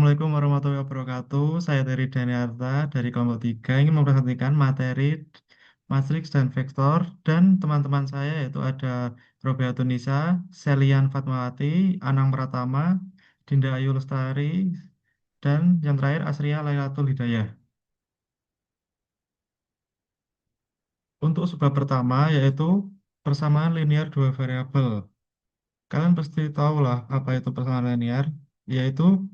Assalamualaikum warahmatullahi wabarakatuh. Saya Terry Daniarta dari kelompok 3 ingin mempresentasikan materi matriks dan vektor dan teman-teman saya yaitu ada Robiatun Nisa, Selian Fatmawati, Anang Pratama, Dinda Ayu Lestari, dan yang terakhir Asria Lailatul Hidayah. Untuk sebab pertama yaitu persamaan linear dua variabel. Kalian pasti tahu lah apa itu persamaan linear, yaitu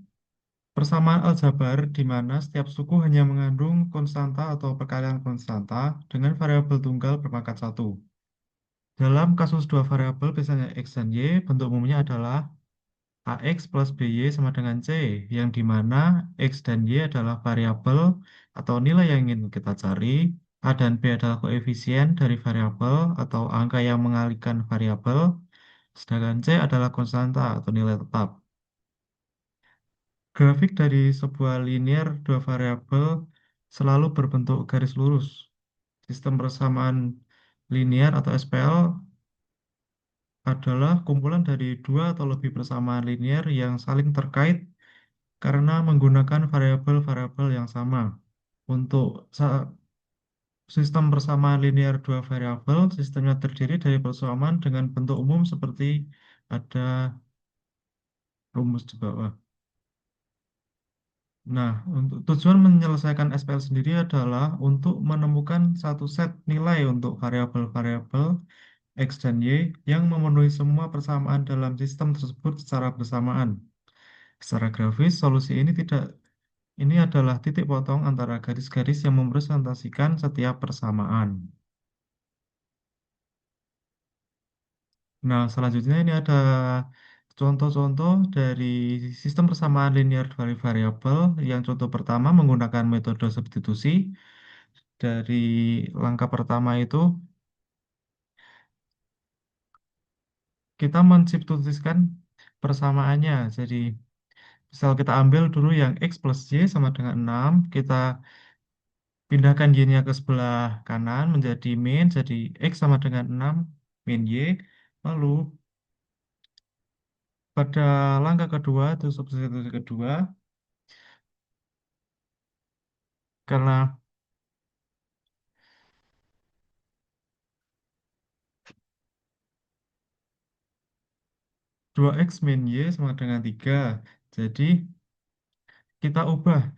persamaan aljabar di mana setiap suku hanya mengandung konstanta atau perkalian konstanta dengan variabel tunggal berpangkat satu. Dalam kasus dua variabel, misalnya X dan Y, bentuk umumnya adalah AX plus BY sama dengan C, yang di mana X dan Y adalah variabel atau nilai yang ingin kita cari, A dan B adalah koefisien dari variabel atau angka yang mengalihkan variabel, sedangkan C adalah konstanta atau nilai tetap. Grafik dari sebuah linear dua variabel selalu berbentuk garis lurus. Sistem persamaan linear atau SPL adalah kumpulan dari dua atau lebih persamaan linear yang saling terkait karena menggunakan variabel-variabel yang sama. Untuk sistem persamaan linear dua variabel, sistemnya terdiri dari persamaan dengan bentuk umum seperti ada rumus di bawah. Nah, untuk tujuan menyelesaikan SPL sendiri adalah untuk menemukan satu set nilai untuk variabel-variabel X dan Y yang memenuhi semua persamaan dalam sistem tersebut secara bersamaan. Secara grafis, solusi ini adalah titik potong antara garis-garis yang merepresentasikan setiap persamaan. Nah, selanjutnya ini ada contoh-contoh dari sistem persamaan linear dari variabel. Yang contoh pertama menggunakan metode substitusi. Dari langkah pertama itu, kita mensubstitusikan persamaannya. Jadi, misal kita ambil dulu yang X plus Y sama dengan 6, kita pindahkan Y-nya ke sebelah kanan menjadi min, jadi X sama dengan 6 min Y. Lalu, pada langkah kedua, itu substitusi kedua, karena 2X min Y sama dengan 3. Jadi, kita ubah.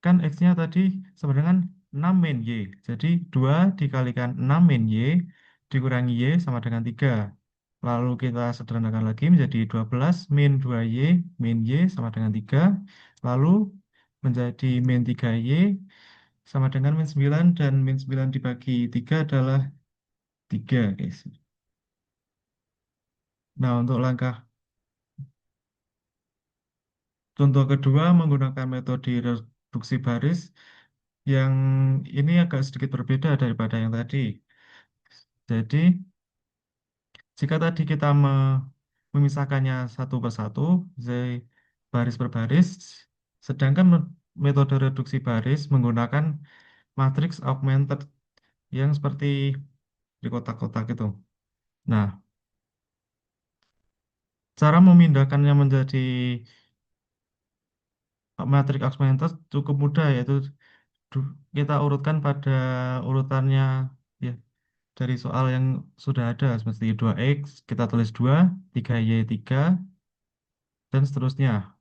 Kan X-nya tadi sama dengan 6 min Y. Jadi 2 dikalikan 6 min Y dikurangi Y sama dengan 3. Lalu kita sederhanakan lagi menjadi 12 min 2Y min Y sama dengan 3. Lalu menjadi min 3Y sama dengan min 9 dan min 9 dibagi 3 adalah 3, guys. Nah, untuk langkah contoh kedua menggunakan metode reduksi baris yang ini agak sedikit berbeda daripada yang tadi. Jadi, jika tadi kita memisahkannya satu persatu, jadi baris per baris, sedangkan metode reduksi baris menggunakan matriks augmented yang seperti di kotak-kotak itu. Nah, cara memindahkannya menjadi matriks augmented cukup mudah, yaitu kita urutkan pada urutannya ya dari soal yang sudah ada seperti 2x kita tulis 2, 3y 3 dan seterusnya.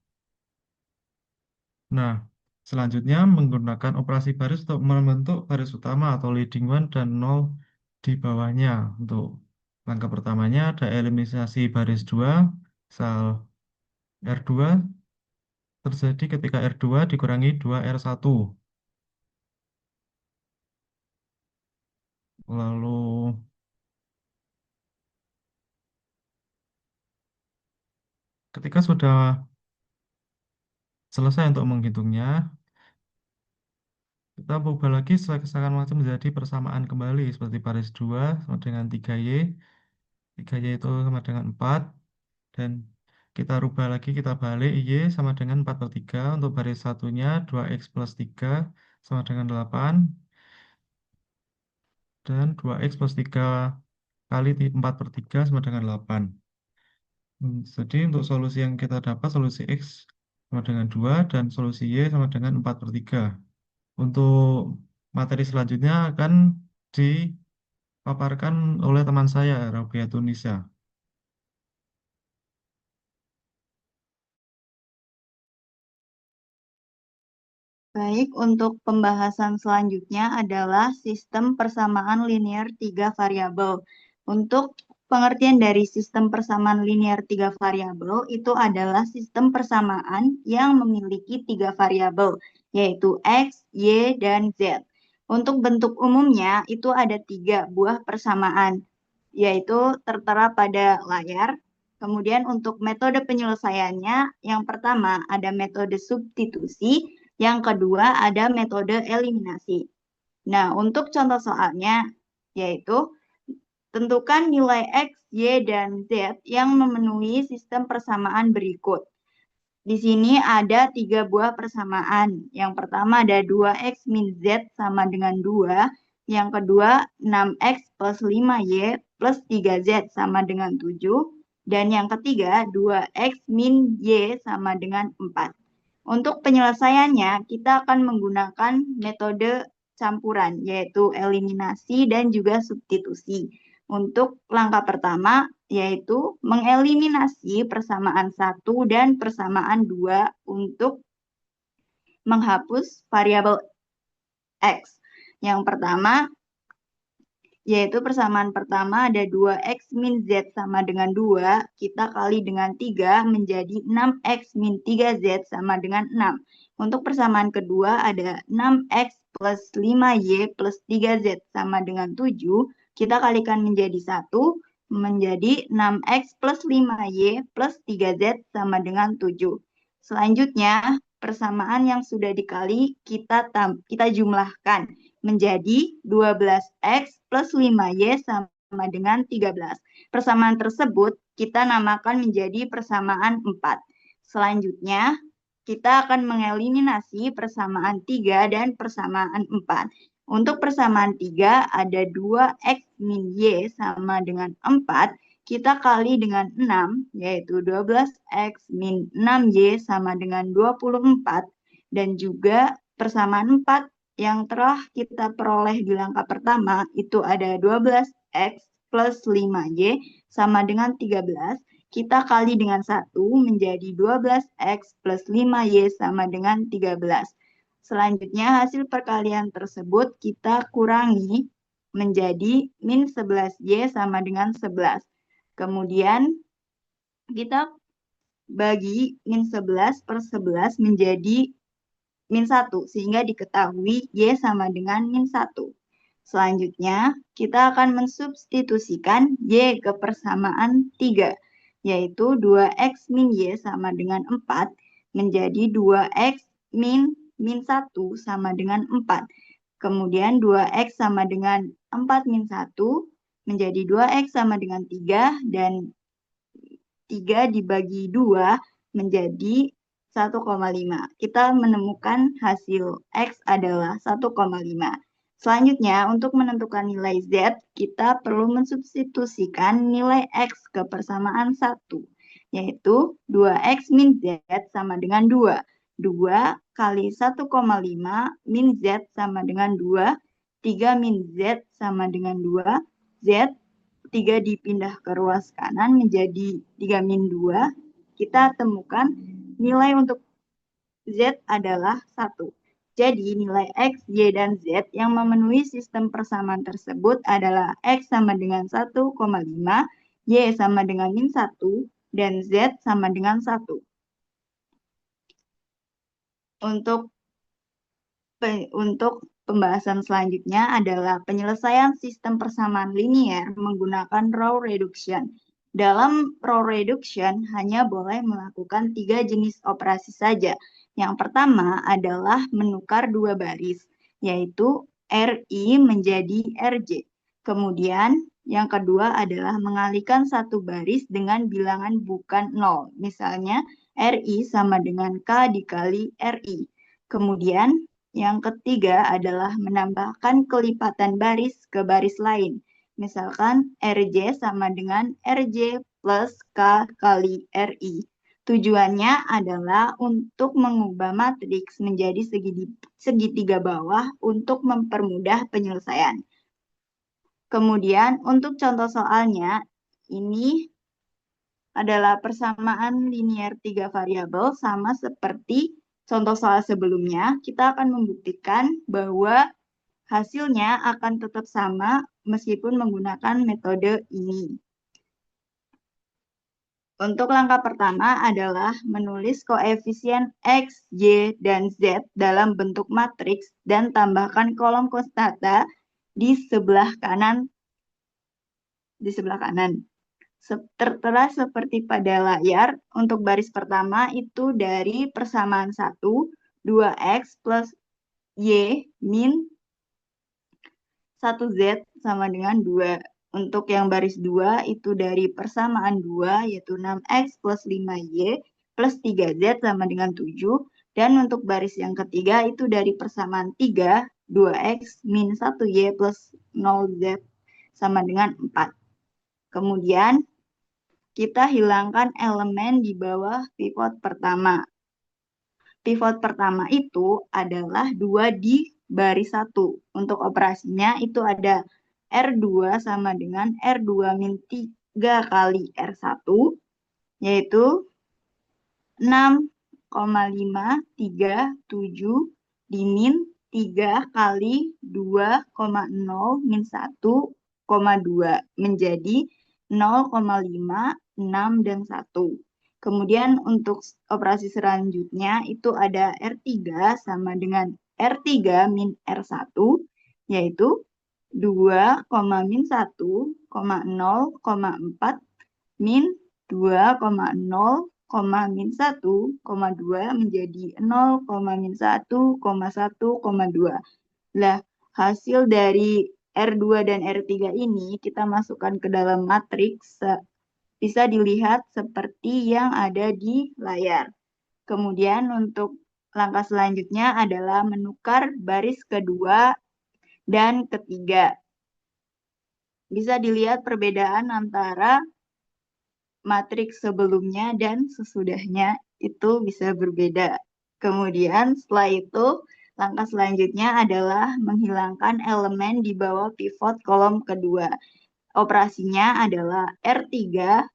Nah, selanjutnya menggunakan operasi baris untuk membentuk baris utama atau leading one dan nol di bawahnya. Untuk langkah pertamanya ada eliminasi baris 2, misal R2 terjadi ketika R2 dikurangi 2R1. Lalu ketika sudah selesai untuk menghitungnya, kita ubah lagi seakan macam menjadi persamaan kembali seperti baris 2 sama dengan 3Y. 3Y itu sama dengan 4 dan kita rubah lagi, kita balik Y sama dengan 4 per 3 untuk baris satunya 2X plus 3 sama dengan 8 dan 2X plus 3 kali 4 per 3 sama dengan 8. Jadi untuk solusi yang kita dapat, solusi X sama dengan 2 dan solusi Y sama dengan 4/3. Untuk materi selanjutnya akan dipaparkan oleh teman saya, Rabia Tunisia. Baik, untuk pembahasan selanjutnya adalah sistem persamaan linear tiga variabel. Untuk pengertian dari sistem persamaan linear tiga variabel itu adalah sistem persamaan yang memiliki tiga variabel, yaitu X, Y, dan Z. Untuk bentuk umumnya itu ada tiga buah persamaan, yaitu tertera pada layar. Kemudian untuk metode penyelesaiannya, yang pertama ada metode substitusi, yang kedua ada metode eliminasi. Nah, untuk contoh soalnya, yaitu tentukan nilai X, Y, dan Z yang memenuhi sistem persamaan berikut. Di sini ada tiga buah persamaan. Yang pertama ada 2X min Z sama dengan 2. Yang kedua 6X plus 5Y plus 3Z sama dengan 7. Dan yang ketiga 2X min Y sama dengan 4. Untuk penyelesaiannya, kita akan menggunakan metode campuran, yaitu eliminasi dan juga substitusi. Untuk langkah pertama, yaitu mengeliminasi persamaan 1 dan persamaan 2 untuk menghapus variabel X. Yang pertama, yaitu persamaan pertama ada 2X min Z sama dengan 2, kita kali dengan 3 menjadi 6X min 3Z sama dengan 6. Untuk persamaan kedua ada 6X plus 5Y plus 3Z sama dengan 7, kita kalikan menjadi 1, menjadi 6X plus 5Y plus 3Z sama dengan 7. Selanjutnya, persamaan yang sudah dikali kita jumlahkan menjadi 12X plus 5Y sama dengan 13. Persamaan tersebut kita namakan menjadi persamaan 4. Selanjutnya, kita akan mengeliminasi persamaan 3 dan persamaan 4. Untuk persamaan 3 ada 2X min Y sama dengan 4. Kita kali dengan 6, yaitu 12X min 6Y sama dengan 24. Dan juga persamaan 4 yang telah kita peroleh di langkah pertama itu ada 12X plus 5Y sama dengan 13. Kita kali dengan 1 menjadi 12X plus 5Y sama dengan 13. Selanjutnya hasil perkalian tersebut kita kurangi menjadi min 11Y sama dengan 11. Kemudian kita bagi min 11 per 11 menjadi min 1, sehingga diketahui Y sama dengan min 1. Selanjutnya, kita akan mensubstitusikan Y ke persamaan 3, yaitu 2X min Y sama dengan 4, menjadi 2X min 1 sama dengan 4. Kemudian 2X sama dengan 4 min 1, menjadi 2X sama dengan 3, dan 3 dibagi 2 menjadi 1,5. Kita menemukan hasil X adalah 1,5. Selanjutnya, untuk menentukan nilai Z, kita perlu mensubstitusikan nilai X ke persamaan 1, yaitu 2X min Z sama dengan 2. 2 kali 1,5 min Z sama dengan 2. 3 min Z sama dengan 2. Z 3 dipindah ke ruas kanan menjadi 3 min 2. Kita temukan nilai untuk Z adalah 1. Jadi nilai X, Y, dan Z yang memenuhi sistem persamaan tersebut adalah X sama dengan 1,5, Y sama dengan min 1, dan Z sama dengan 1. Untuk pembahasan selanjutnya adalah penyelesaian sistem persamaan linear menggunakan row reduction. Dalam row reduction hanya boleh melakukan 3 jenis operasi saja. Yang pertama adalah menukar dua baris, yaitu RI menjadi RJ. Kemudian yang kedua adalah mengalihkan satu baris dengan bilangan bukan 0. Misalnya RI sama dengan K dikali RI. Kemudian yang ketiga adalah menambahkan kelipatan baris ke baris lain. Misalkan RJ sama dengan RJ plus K kali RI. Tujuannya adalah untuk mengubah matriks menjadi segitiga bawah untuk mempermudah penyelesaian. Kemudian untuk contoh soalnya, ini adalah persamaan linear tiga variabel sama seperti contoh soal sebelumnya. Kita akan membuktikan bahwa hasilnya akan tetap sama meskipun menggunakan metode ini. Untuk langkah pertama adalah menulis koefisien X, Y, dan Z dalam bentuk matriks dan tambahkan kolom konstanta di sebelah kanan. Tertera seperti pada layar, untuk baris pertama itu dari persamaan 1, 2X plus Y min 1Z sama dengan 2. Untuk yang baris 2 itu dari persamaan 2 yaitu 6X plus 5Y plus 3Z sama dengan 7. Dan untuk baris yang ketiga itu dari persamaan 3, 2X min 1Y plus 0Z sama dengan 4. Kemudian kita hilangkan elemen di bawah pivot pertama. Pivot pertama itu adalah 2 di baris 1. Untuk operasinya itu ada R2 sama dengan R2 min 3 kali R1, yaitu 6,537 dimin 3 kali 2,0 min 1,2 menjadi 0,5, 6, dan 1. Kemudian untuk operasi selanjutnya itu ada R3 sama dengan R3 min R1, yaitu 2, min 1, 0,4 min 2,0, min 1,2 menjadi 0, min 1,1,2. Nah, hasil dari R2 dan R3 ini kita masukkan ke dalam matriks, bisa dilihat seperti yang ada di layar. Kemudian untuk langkah selanjutnya adalah menukar baris kedua dan ketiga. Bisa dilihat perbedaan antara matriks sebelumnya dan sesudahnya itu bisa berbeda. Kemudian setelah itu, langkah selanjutnya adalah menghilangkan elemen di bawah pivot kolom kedua. Operasinya adalah R3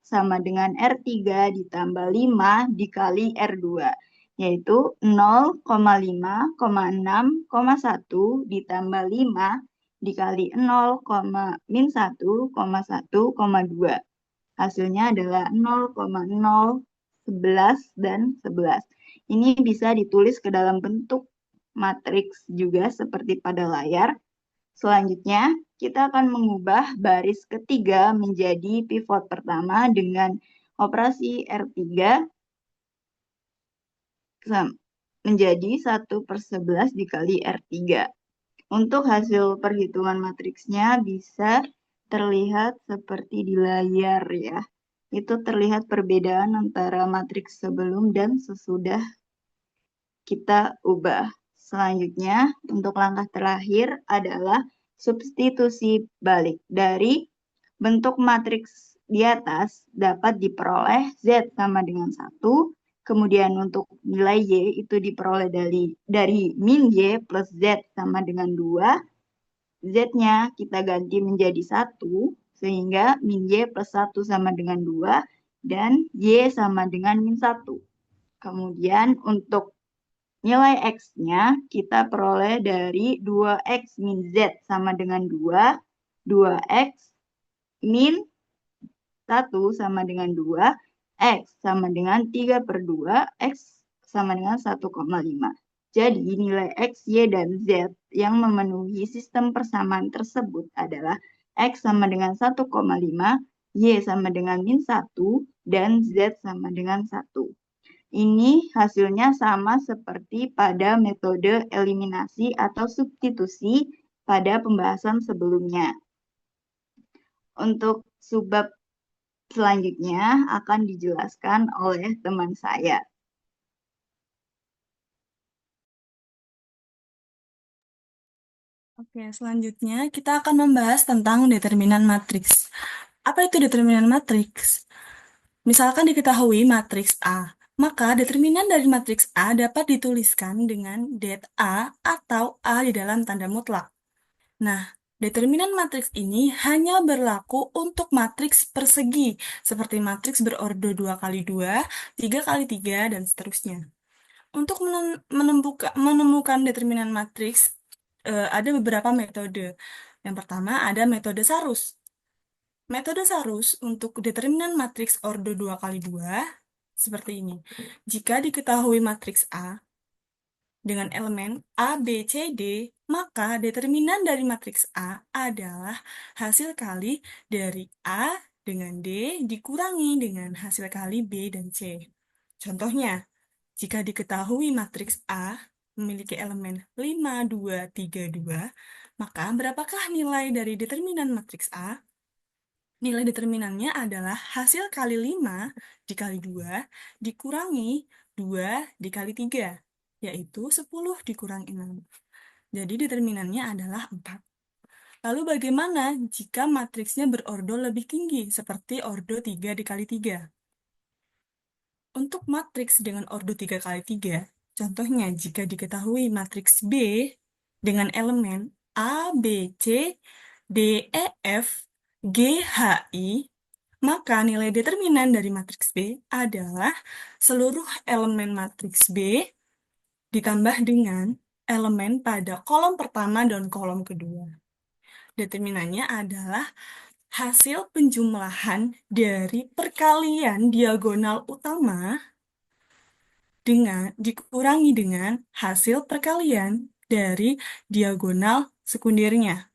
sama dengan R3 ditambah 5 dikali R2, yaitu 0,5,6,1 ditambah 5 dikali 0, min 1,1,2. Hasilnya adalah 0,011 dan 11. Ini bisa ditulis ke dalam bentuk matriks juga seperti pada layar. Selanjutnya, kita akan mengubah baris ketiga menjadi pivot pertama dengan operasi R3 menjadi 1/11 dikali R3. Untuk hasil perhitungan matriksnya bisa terlihat seperti di layar ya. Itu terlihat perbedaan antara matriks sebelum dan sesudah kita ubah. Selanjutnya, untuk langkah terakhir adalah substitusi balik. Dari bentuk matriks di atas dapat diperoleh Z sama dengan 1. Kemudian untuk nilai Y itu diperoleh dari min Y plus Z sama dengan 2. Z-nya kita ganti menjadi 1, sehingga min Y plus 1 sama dengan 2, dan Y sama dengan min 1. Kemudian untuk nilai X-nya kita peroleh dari 2X min Z sama dengan 2, 2X min 1 sama dengan 2, X sama dengan 3/2, X sama dengan 1,5. Jadi nilai X, Y, dan Z yang memenuhi sistem persamaan tersebut adalah X sama dengan 1,5, Y sama dengan min 1, dan Z sama dengan 1. Ini hasilnya sama seperti pada metode eliminasi atau substitusi pada pembahasan sebelumnya. Untuk subbab selanjutnya akan dijelaskan oleh teman saya. Oke, selanjutnya kita akan membahas tentang determinan matriks. Apa itu determinan matriks? Misalkan diketahui matriks A Maka determinan dari matriks A dapat dituliskan dengan det A atau A di dalam tanda mutlak. Nah, determinan matriks ini hanya berlaku untuk matriks persegi, seperti matriks berordo 2 kali 2, 3 kali 3, dan seterusnya. Untuk menemukan determinan matriks, ada beberapa metode. Yang pertama ada metode Sarus. Metode Sarus untuk determinan matriks ordo 2 kali 2 seperti ini. Jika diketahui matriks A dengan elemen A, B, C, D, maka determinan dari matriks A adalah hasil kali dari A dengan D dikurangi dengan hasil kali B dan C. Contohnya, jika diketahui matriks A memiliki elemen 5, 2, 3, 2, maka berapakah nilai dari determinan matriks A? Nilai determinannya adalah hasil kali 5 dikali 2 dikurangi 2 dikali 3, yaitu 10 dikurangi 6. Jadi determinannya adalah 4. Lalu bagaimana jika matriksnya berordo lebih tinggi, seperti ordo 3 dikali 3? Untuk matriks dengan ordo 3 kali 3, contohnya jika diketahui matriks B dengan elemen A, B, C, D, E, F, G, H, I, maka nilai determinan dari matriks B adalah seluruh elemen matriks B ditambah dengan elemen pada kolom pertama dan kolom kedua. Determinannya adalah hasil penjumlahan dari perkalian diagonal utama dikurangi dengan hasil perkalian dari diagonal sekundernya.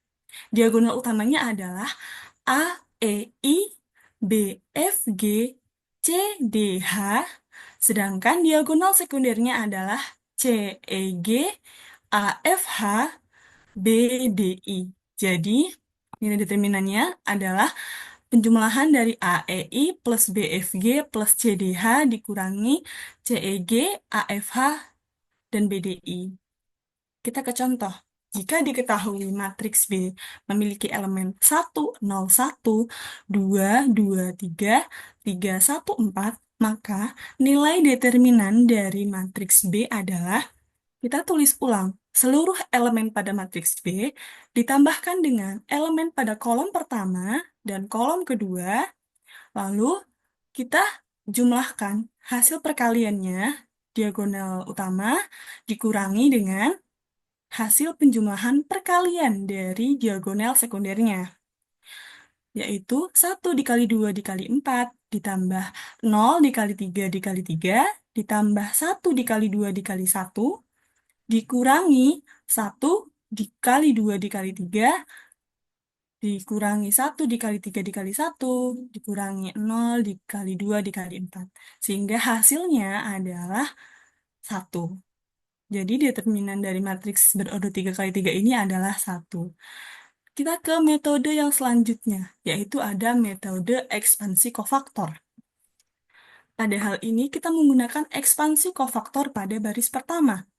Diagonal utamanya adalah A, E, I, B, F, G, C, D, H, sedangkan diagonal sekundernya adalah C, E, G, A, F, H, B, D, I. Jadi, nilai determinannya adalah penjumlahan dari A, E, I plus B, F, G plus C, D, H dikurangi C, E, G, A, F, H, dan B, D, I. Kita ke contoh. Jika diketahui matriks B memiliki elemen 1, 0, 1, 2, 2, 3, 3, 1, 4, maka nilai determinan dari matriks B adalah, kita tulis ulang, seluruh elemen pada matriks B ditambahkan dengan elemen pada kolom pertama dan kolom kedua, lalu kita jumlahkan hasil perkaliannya, diagonal utama, dikurangi dengan hasil penjumlahan perkalian dari diagonal sekundernya, yaitu 1 dikali 2 dikali 4, ditambah 0 dikali 3 dikali 3, ditambah 1 dikali 2 dikali 1, dikurangi 1 dikali 2 dikali 3, dikurangi 1 dikali 3 dikali 1, dikurangi 0 dikali 2 dikali 4. Sehingga hasilnya adalah 1. Jadi determinan dari matriks berordo 3 kali 3 ini adalah 1. Kita ke metode yang selanjutnya, yaitu ada metode ekspansi kofaktor. Pada hal ini kita menggunakan ekspansi kofaktor pada baris pertama.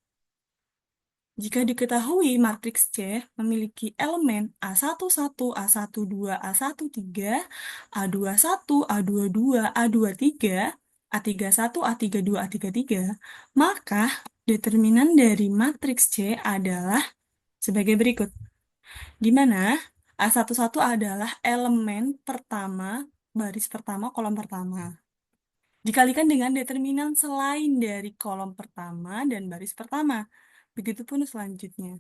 Jika diketahui matriks C memiliki elemen A11, A12, A13, A21, A22, A23, A31, A32, A33, maka determinan dari matriks C adalah sebagai berikut. Di mana A11 adalah elemen pertama, baris pertama, kolom pertama. Dikalikan dengan determinan selain dari kolom pertama dan baris pertama. Begitupun selanjutnya.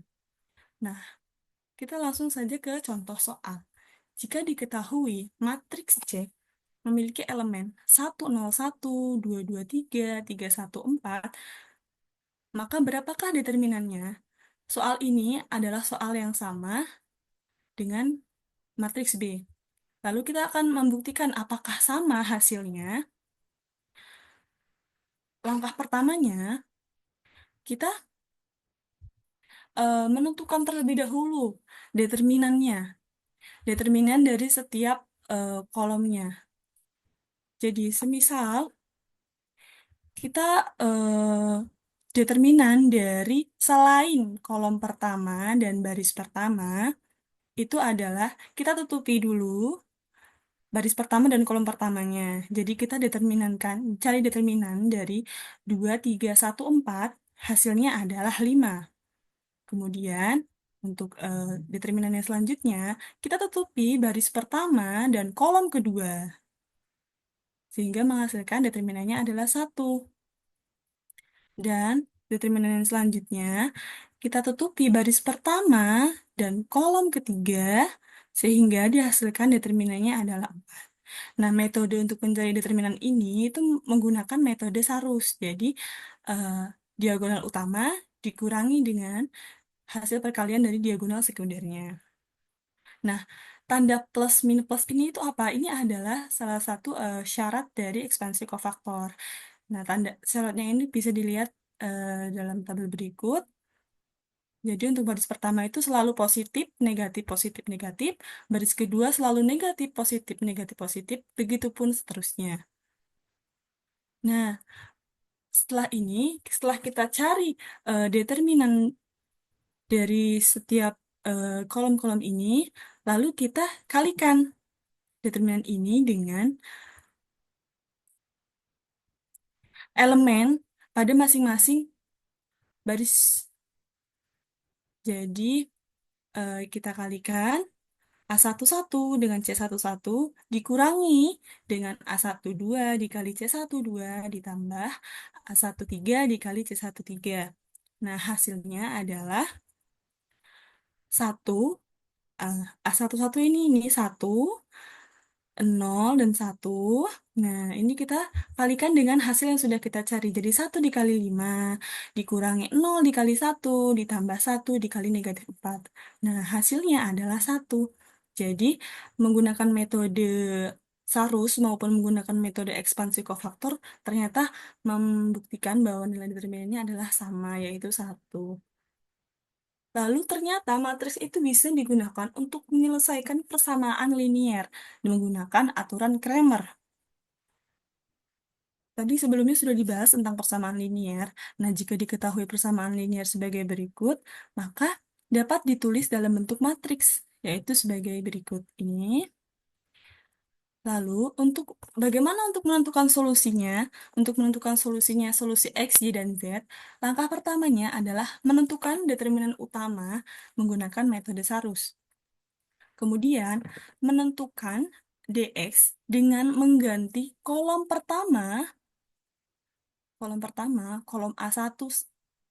Nah, kita langsung saja ke contoh soal. Jika diketahui matriks C memiliki elemen 101, 223, 314, maka berapakah determinannya? Soal ini adalah soal yang sama dengan matriks B. Lalu kita akan membuktikan apakah sama hasilnya. Langkah pertamanya, kita menentukan terlebih dahulu determinannya. Determinan dari setiap kolomnya. Jadi, semisal kita determinan dari selain kolom pertama dan baris pertama, itu adalah kita tutupi dulu baris pertama dan kolom pertamanya. Jadi kita cari determinan dari 2, 3, 1, 4, hasilnya adalah 5. Kemudian untuk determinan yang selanjutnya, kita tutupi baris pertama dan kolom kedua, sehingga menghasilkan determinannya adalah 1. Dan determinan yang selanjutnya, kita tutupi baris pertama dan kolom ketiga, sehingga dihasilkan determinannya adalah 4. Nah, metode untuk mencari determinan ini itu menggunakan metode Sarus. Jadi, eh, diagonal utama dikurangi dengan hasil perkalian dari diagonal sekundernya. Nah, tanda plus minus plus ini itu apa? Ini adalah salah satu syarat dari ekspansi kofaktor. Nah, tanda syaratnya ini bisa dilihat dalam tabel berikut. Jadi untuk baris pertama itu selalu positif, negatif, positif, negatif. Baris kedua selalu negatif, positif, negatif, positif. Begitupun seterusnya. Nah, setelah kita cari determinan dari setiap kolom-kolom ini, lalu kita kalikan determinan ini dengan elemen pada masing-masing baris. Jadi, kita kalikan A11 dengan C11 dikurangi dengan A12 dikali C12 ditambah A13 dikali C13. Nah, hasilnya adalah 1, A11 ini 1, 0 dan 1. Nah, ini kita kalikan dengan hasil yang sudah kita cari. Jadi 1 dikali 5, dikurangi 0 dikali 1, ditambah 1 dikali negatif 4. Nah, hasilnya adalah 1. Jadi, menggunakan metode Sarus maupun menggunakan metode ekspansi kofaktor ternyata membuktikan bahwa nilai determinannya adalah sama, yaitu 1. Lalu ternyata matriks itu bisa digunakan untuk menyelesaikan persamaan linier menggunakan aturan Cramer. Tadi sebelumnya sudah dibahas tentang persamaan linier. Nah, jika diketahui persamaan linier sebagai berikut, maka dapat ditulis dalam bentuk matriks, yaitu sebagai berikut ini. Lalu, bagaimana untuk menentukan solusinya? Untuk menentukan solusinya, solusi X, Y, dan Z, langkah pertamanya adalah menentukan determinan utama menggunakan metode Sarus. Kemudian, menentukan dx dengan mengganti kolom pertama, kolom A1,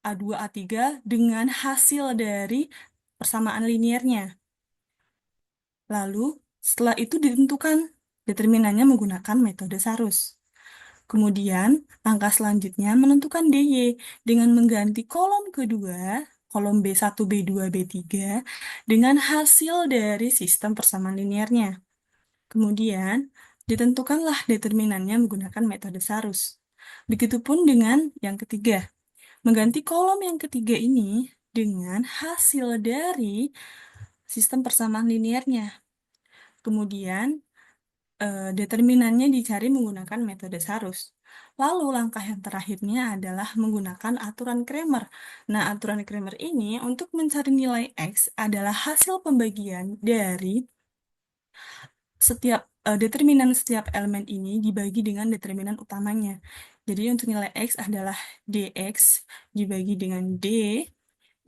A2, A3 dengan hasil dari persamaan liniernya. Lalu, setelah itu ditentukan determinannya menggunakan metode Sarus. Kemudian, langkah selanjutnya menentukan dy dengan mengganti kolom kedua, kolom B1, B2, B3, dengan hasil dari sistem persamaan linearnya. Kemudian, ditentukanlah determinannya menggunakan metode Sarus. Begitupun dengan yang ketiga. Mengganti kolom yang ketiga ini dengan hasil dari sistem persamaan linearnya. Kemudian, determinannya dicari menggunakan metode Sarus. Lalu langkah yang terakhirnya adalah menggunakan aturan Cramer. Nah, aturan Cramer ini untuk mencari nilai X adalah hasil pembagian dari determinan setiap elemen ini dibagi dengan determinan utamanya. Jadi untuk nilai X adalah dx dibagi dengan d,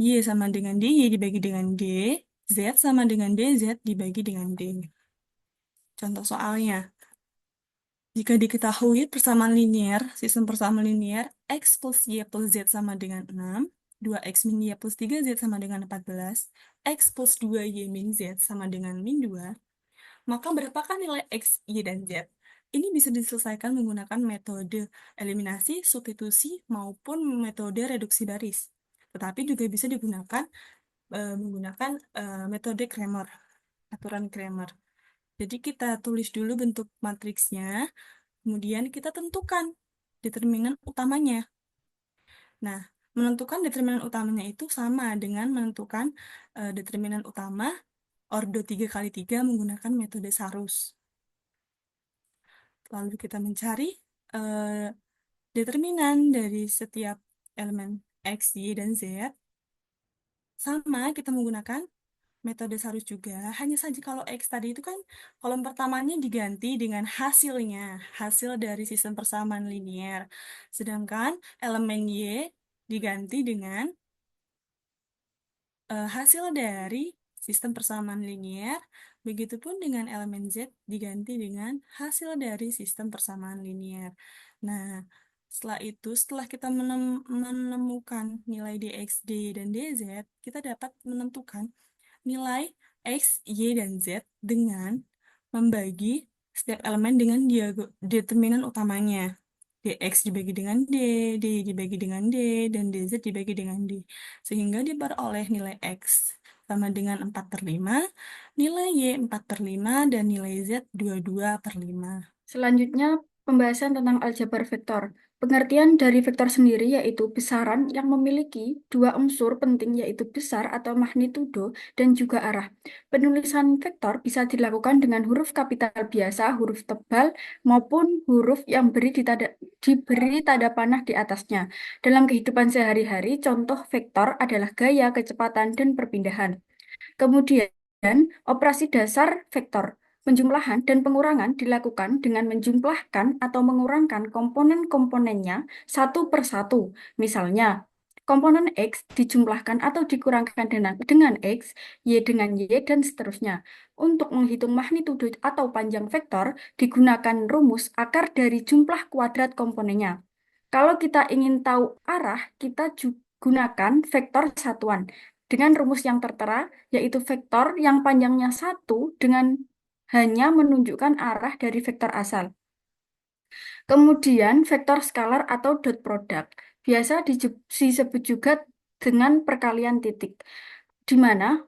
y sama dengan dy dibagi dengan d, z sama dengan dz dibagi dengan d. Contoh soalnya, jika diketahui persamaan linier, sistem persamaan linier, X plus Y plus Z sama dengan 6, 2X min Y plus 3Z sama dengan 14, X plus 2Y min Z sama dengan min 2, maka berapakah nilai X, Y, dan Z? Ini bisa diselesaikan menggunakan metode eliminasi, substitusi, maupun metode reduksi baris. Tetapi juga bisa digunakan menggunakan metode Cramer, aturan Cramer. Jadi kita tulis dulu bentuk matriksnya, kemudian kita tentukan determinan utamanya. Nah, menentukan determinan utamanya itu sama dengan menentukan determinan utama ordo 3 kali 3 menggunakan metode Sarus. Lalu kita mencari determinan dari setiap elemen X, Y, dan Z. Sama, kita menggunakan metode Sarus juga. Hanya saja kalau X tadi itu kan kolom pertamanya diganti dengan hasilnya, hasil dari sistem persamaan linier. Sedangkan elemen Y diganti dengan hasil dari sistem persamaan linier. Begitupun dengan elemen Z diganti dengan hasil dari sistem persamaan linier. Nah, setelah itu, setelah kita menemukan nilai dx, dy, dan dz, kita dapat menentukan nilai X, Y, dan Z dengan membagi setiap elemen dengan determinan utamanya. Dx dibagi dengan D, D dibagi dengan D, dan dz dibagi dengan D. Sehingga diperoleh nilai X sama dengan 4/5, nilai Y 4/5, dan nilai Z 22/5. Selanjutnya, pembahasan tentang aljabar vektor. Pengertian dari vektor sendiri yaitu besaran yang memiliki dua unsur penting yaitu besar atau magnitudo dan juga arah. Penulisan vektor bisa dilakukan dengan huruf kapital biasa, huruf tebal, maupun huruf yang diberi tanda panah di atasnya. Dalam kehidupan sehari-hari, contoh vektor adalah gaya, kecepatan, dan perpindahan. Kemudian, operasi dasar vektor. Penjumlahan dan pengurangan dilakukan dengan menjumlahkan atau mengurangkan komponen-komponennya satu per satu. Misalnya, komponen X dijumlahkan atau dikurangkan dengan X, Y dengan Y, dan seterusnya. Untuk menghitung magnitudo atau panjang vektor, digunakan rumus akar dari jumlah kuadrat komponennya. Kalau kita ingin tahu arah, kita gunakan vektor satuan dengan rumus yang tertera, yaitu vektor yang panjangnya 1 dengan hanya menunjukkan arah dari vektor asal. Kemudian vektor skalar atau dot product biasa disebut juga dengan perkalian titik, di mana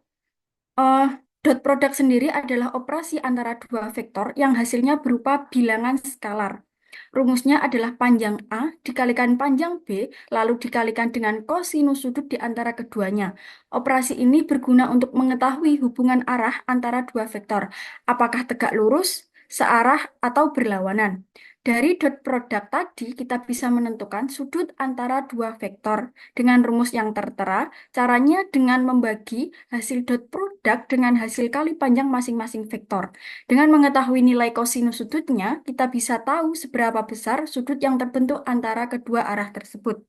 dot product sendiri adalah operasi antara dua vektor yang hasilnya berupa bilangan skalar. Rumusnya adalah panjang A dikalikan panjang B, lalu dikalikan dengan kosinus sudut di antara keduanya. Operasi ini berguna untuk mengetahui hubungan arah antara dua vektor, apakah tegak lurus, searah, atau berlawanan. Dari dot product tadi, kita bisa menentukan sudut antara dua vektor. Dengan rumus yang tertera, caranya dengan membagi hasil dot product dengan hasil kali panjang masing-masing vektor. Dengan mengetahui nilai kosinus sudutnya, kita bisa tahu seberapa besar sudut yang terbentuk antara kedua arah tersebut.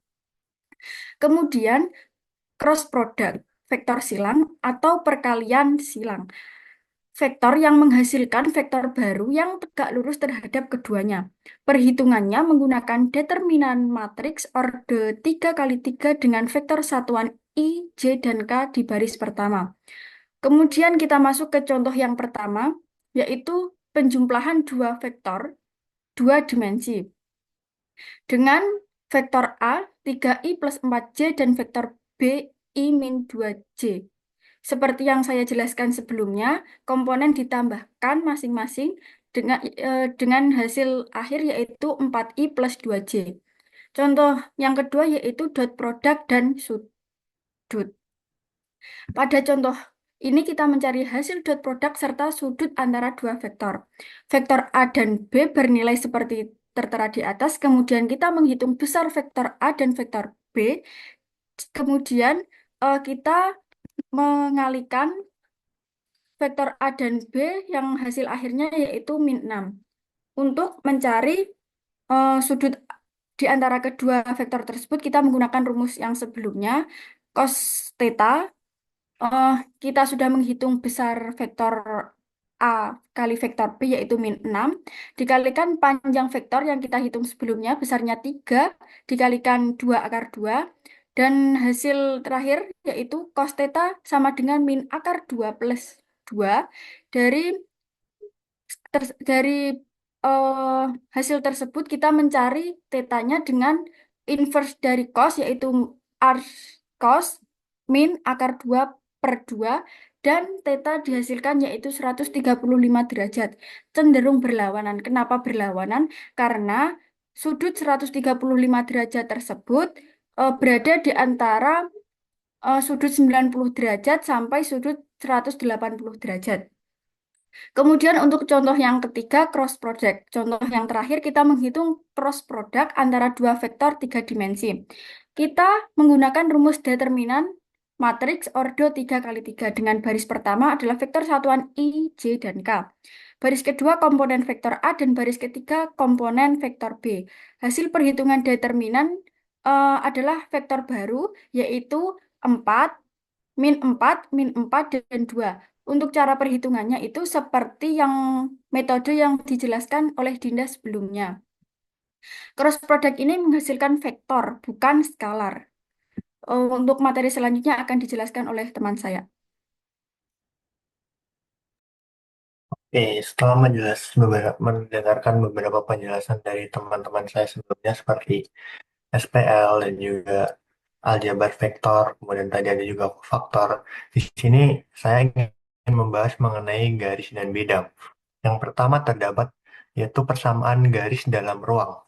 Kemudian, cross product, vektor silang atau perkalian silang. Vektor yang menghasilkan vektor baru yang tegak lurus terhadap keduanya. Perhitungannya menggunakan determinan matriks orde 3x3 dengan vektor satuan I, J, dan K di baris pertama. Kemudian kita masuk ke contoh yang pertama, yaitu penjumlahan dua vektor, dua dimensi. Dengan vektor A, 3i plus 4j, dan vektor B, i min 2j. Seperti yang saya jelaskan sebelumnya, komponen ditambahkan masing-masing dengan hasil akhir yaitu 4i plus 2j. Contoh yang kedua yaitu dot product dan sudut. Pada contoh ini kita mencari hasil dot product serta sudut antara dua vektor. Vektor A dan B bernilai seperti tertera di atas, kemudian kita menghitung besar vektor A dan vektor B. Kemudian kita mengalihkan vektor A dan B yang hasil akhirnya yaitu min 6. Untuk mencari sudut di antara kedua vektor tersebut, kita menggunakan rumus yang sebelumnya, cos theta. Kita sudah menghitung besar vektor A kali vektor B yaitu min 6, dikalikan panjang vektor yang kita hitung sebelumnya besarnya 3, dikalikan 2 akar 2, dan hasil terakhir yaitu cos theta sama dengan min akar 2 plus 2. Dari hasil tersebut kita mencari tetanya dengan inverse dari cos yaitu r cos min akar 2 per 2, dan theta dihasilkan yaitu 135 derajat. Cenderung berlawanan. Kenapa berlawanan? Karena sudut 135 derajat tersebut berada di antara sudut 90 derajat sampai sudut 180 derajat. Kemudian untuk contoh yang ketiga, cross product. Contoh yang terakhir kita menghitung cross product antara dua vektor 3 dimensi. Kita menggunakan rumus determinan matriks ordo 3 kali 3 dengan baris pertama adalah vektor satuan I, J, dan K. Baris kedua komponen vektor A dan baris ketiga komponen vektor B. Hasil perhitungan determinan adalah vektor baru yaitu 4, min 4, dan 2. Untuk cara perhitungannya itu seperti yang metode yang dijelaskan oleh Dinda sebelumnya. Cross product ini menghasilkan vektor, bukan skalar. Untuk materi selanjutnya akan dijelaskan oleh teman saya. Oke, setelah mendengarkan beberapa penjelasan dari teman-teman saya sebelumnya seperti SPL dan juga aljabar vektor, kemudian tadi ada juga faktor. Di sini saya ingin membahas mengenai garis dan bidang. Yang pertama terdapat yaitu persamaan garis dalam ruang.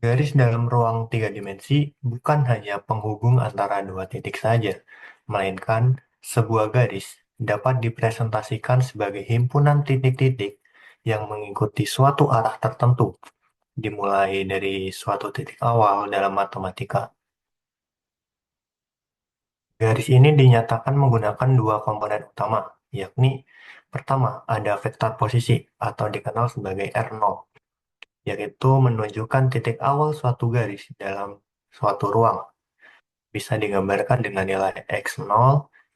Garis dalam ruang tiga dimensi bukan hanya penghubung antara dua titik saja, melainkan sebuah garis dapat dipresentasikan sebagai himpunan titik-titik yang mengikuti suatu arah tertentu, dimulai dari suatu titik awal dalam matematika. Garis ini dinyatakan menggunakan dua komponen utama, yakni pertama ada vektor posisi atau dikenal sebagai R0, yaitu menunjukkan titik awal suatu garis dalam suatu ruang. Bisa digambarkan dengan nilai X0,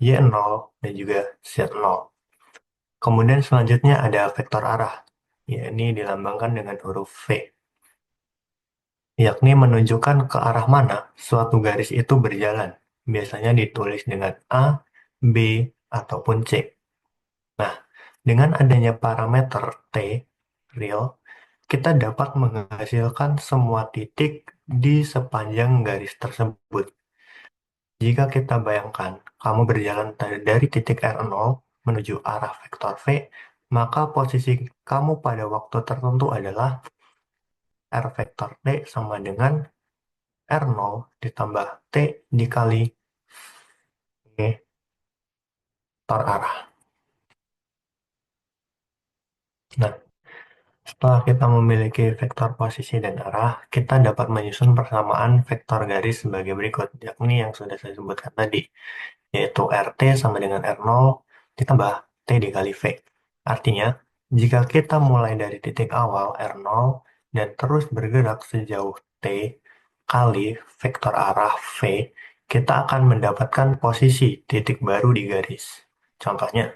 Y0, dan juga Z0. Kemudian selanjutnya ada vektor arah, yakni dilambangkan dengan huruf V, yakni menunjukkan ke arah mana suatu garis itu berjalan. Biasanya ditulis dengan A, B, ataupun C. Nah, dengan adanya parameter T, real, kita dapat menghasilkan semua titik di sepanjang garis tersebut. Jika kita bayangkan, kamu berjalan dari titik R0 menuju arah vektor V, maka posisi kamu pada waktu tertentu adalah R vektor T sama dengan R0 ditambah T dikali vektor arah. Nah, setelah kita memiliki vektor posisi dan arah, kita dapat menyusun persamaan vektor garis sebagai berikut, yakni yang sudah saya sebutkan tadi, yaitu RT sama dengan R0 ditambah T dikali V. Artinya, jika kita mulai dari titik awal R0 dan terus bergerak sejauh T kali vektor arah V, kita akan mendapatkan posisi titik baru di garis. Contohnya,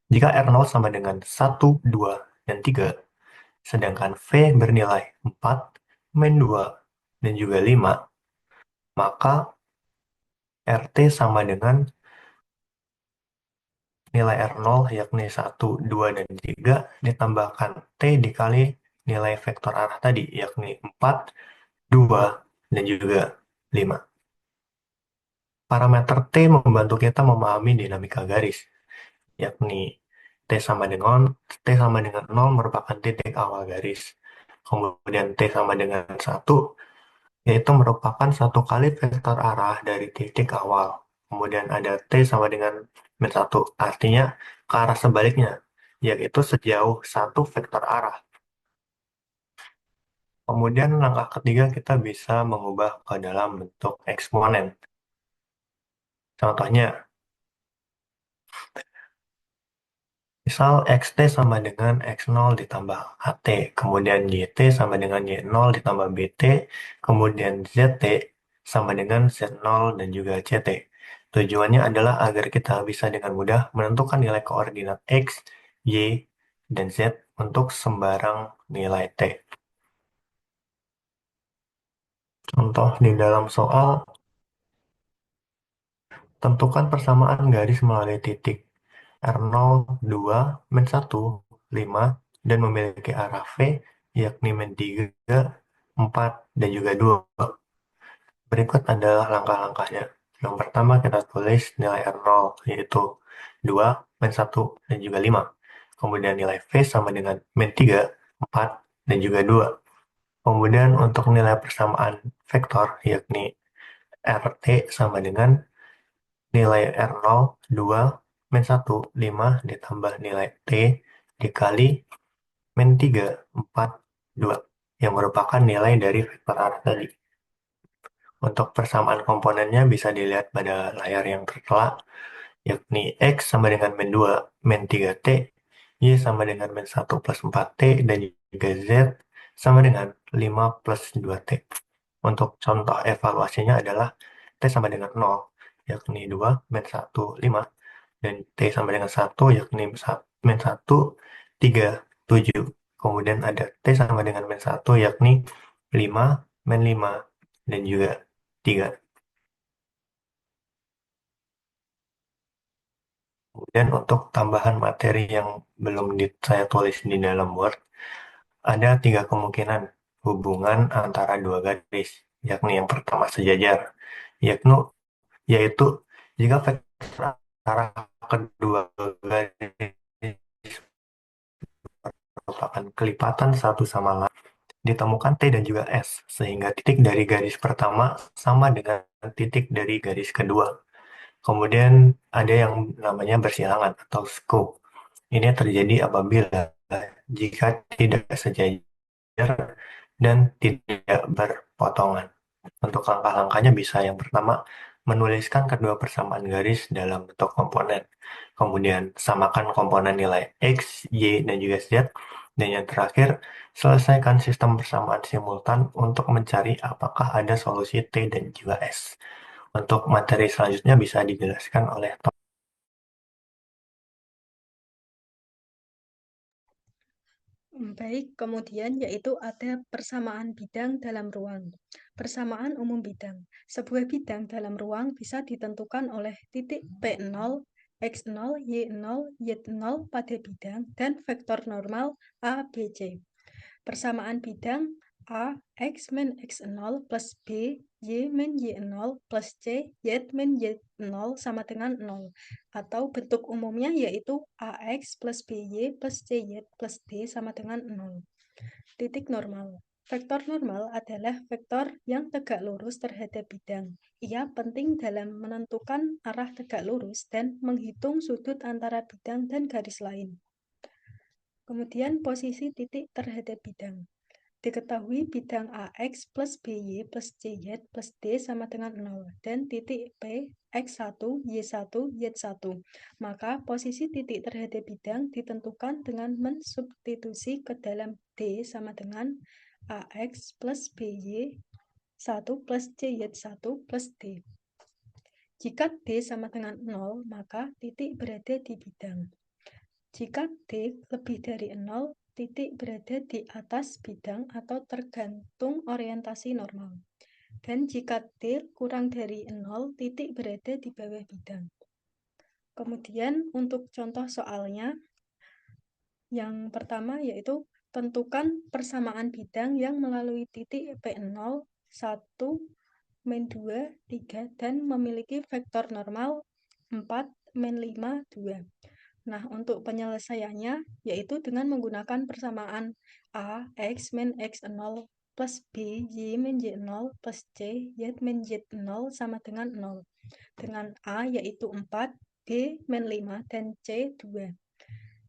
jika R0 sama dengan 1, 2, dan 3, sedangkan V bernilai 4, min 2, dan juga 5, maka RT sama dengan nilai R0 yakni 1, 2, dan 3 ditambahkan T dikali nilai vektor arah tadi yakni 4, 2, dan juga 5. Parameter T membantu kita memahami dinamika garis, yakni T sama dengan 0 merupakan titik awal garis. Kemudian T sama dengan 1 yaitu merupakan satu kali vektor arah dari titik awal. Kemudian ada T sama dengan min 1, artinya ke arah sebaliknya, yaitu sejauh satu vektor arah. Kemudian langkah ketiga kita bisa mengubah ke dalam bentuk eksponen. Contohnya, misal xt sama dengan x0 ditambah at, kemudian yt sama dengan y0 ditambah bt, kemudian zt sama dengan z0 dan juga ct. Tujuannya adalah agar kita bisa dengan mudah menentukan nilai koordinat x, y, dan z untuk sembarang nilai t. Contoh di dalam soal, tentukan persamaan garis melalui titik R0, 2, min 1, 5, dan memiliki arah V, yakni min 3, 4, dan juga 2. Berikut adalah langkah-langkahnya. Yang pertama kita tulis nilai R0, yaitu 2, min 1, dan juga 5. Kemudian nilai V sama dengan min 3, 4, dan juga 2. Kemudian untuk nilai persamaan vektor, yakni RT sama dengan nilai R0, 2, min 1, 5, ditambah nilai T dikali min 3, 4, 2, yang merupakan nilai dari vektor arah tadi. Untuk persamaan komponennya bisa dilihat pada layar yang tertera, yakni X sama dengan min 2, min 3T, Y sama dengan min 1 plus 4T, dan juga Z sama dengan 5 plus 2T. Untuk contoh evaluasinya adalah T sama dengan 0, yakni 2, min 1, 5, dan T sama dengan 1, yakni min 1, 3, 7. Kemudian ada T sama dengan min 1, yakni 5, min 5, dan juga 3. Kemudian untuk tambahan materi yang belum saya tulis di dalam Word, ada 3 kemungkinan hubungan antara dua garis, yakni yang pertama sejajar, yaitu jika vektor antara kedua garis merupakan kelipatan satu sama lain, ditemukan T dan juga S, sehingga titik dari garis pertama sama dengan titik dari garis kedua. Kemudian ada yang namanya bersilangan atau scope. Ini terjadi apabila jika tidak sejajar dan tidak berpotongan. Untuk langkah-langkahnya bisa yang pertama, menuliskan kedua persamaan garis dalam bentuk komponen. Kemudian samakan komponen nilai X, Y, dan juga Z. Dan yang terakhir, selesaikan sistem persamaan simultan untuk mencari apakah ada solusi T dan juga S. Untuk materi selanjutnya bisa dijelaskan oleh Tom. Baik, kemudian yaitu ada persamaan bidang dalam ruang. Persamaan umum bidang. Sebuah bidang dalam ruang bisa ditentukan oleh titik P0, X0, Y0, Y0 pada bidang dan vektor normal A, B, C. Persamaan bidang A, X min X0 plus B, Y min Y0 plus C, Y min Y0 sama dengan 0. Atau bentuk umumnya yaitu AX plus BY plus CY plus D sama dengan 0. Titik normal. Vektor normal adalah vektor yang tegak lurus terhadap bidang. Ia penting dalam menentukan arah tegak lurus dan menghitung sudut antara bidang dan garis lain. Kemudian posisi titik terhadap bidang. Diketahui bidang AX plus BY plus CY plus D sama dengan 0 dan titik P X1, Y1, Y1. Maka posisi titik terhadap bidang ditentukan dengan mensubstitusi ke dalam D sama dengan AX plus BY 1 plus CY1 plus D. Jika D sama dengan 0, maka titik berada di bidang. Jika D lebih dari 0, titik berada di atas bidang atau tergantung orientasi normal. Dan jika D kurang dari 0, titik berada di bawah bidang. Kemudian untuk contoh soalnya, yang pertama yaitu tentukan persamaan bidang yang melalui titik P0, 1, min 2, 3, dan memiliki vektor normal 4, min 5, 2. Nah, untuk penyelesaiannya, yaitu dengan menggunakan persamaan A, X min X0 plus B, Y min Y0 plus C, Y min Y0 sama dengan 0. Dengan A yaitu 4, B min 5, dan C 2.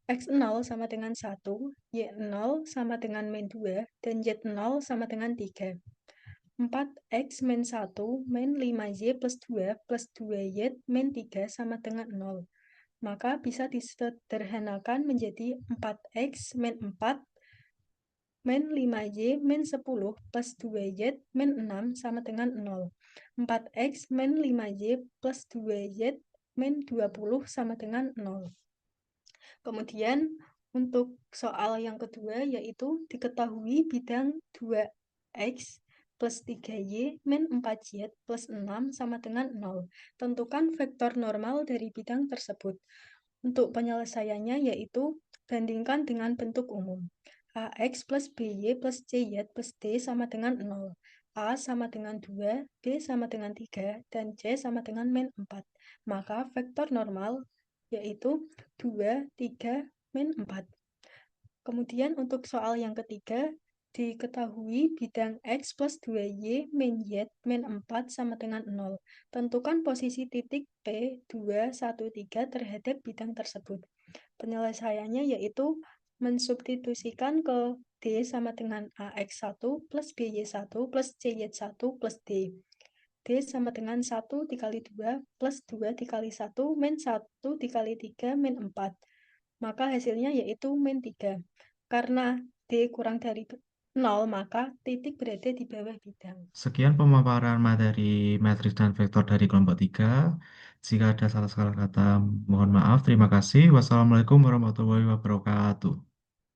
X0 sama dengan 1, Y0 sama dengan min 2, dan Y0 sama dengan 3. 4X min 1 min 5Y plus 2 plus 2Y min 3 sama dengan 0. Maka bisa disederhanakan menjadi 4X min 4 min 5Y min 10 plus 2Y min 6 sama dengan 0. 4X min 5Y plus 2Y min 20 sama dengan 0. Kemudian untuk soal yang kedua yaitu diketahui bidang 2X plus 3Y min 4Y plus 6 sama dengan 0. Tentukan vektor normal dari bidang tersebut. Untuk penyelesaiannya yaitu bandingkan dengan bentuk umum. AX plus BY plus CY plus D sama dengan 0. A sama dengan 2, B sama dengan 3, dan C sama dengan min 4. Maka vektor normal yaitu 2, 3, min 4. Kemudian untuk soal yang ketiga, diketahui bidang X plus 2Y min Y min 4 sama dengan 0. Tentukan posisi titik P 2, 1, 3 terhadap bidang tersebut. Penyelesaiannya yaitu mensubstitusikan ke D sama dengan AX1 plus BY1 plus CY1 plus D. D sama dengan 1 dikali 2 plus 2 dikali 1 min 1 dikali 3 min 4. Maka hasilnya yaitu min 3. Karena D kurang dari 0, maka titik berada di bawah bidang. Sekian pemaparan materi matriks dan vektor dari kelompok 3. Jika ada salah-salah kata, mohon maaf. Terima kasih. Wassalamualaikum warahmatullahi wabarakatuh.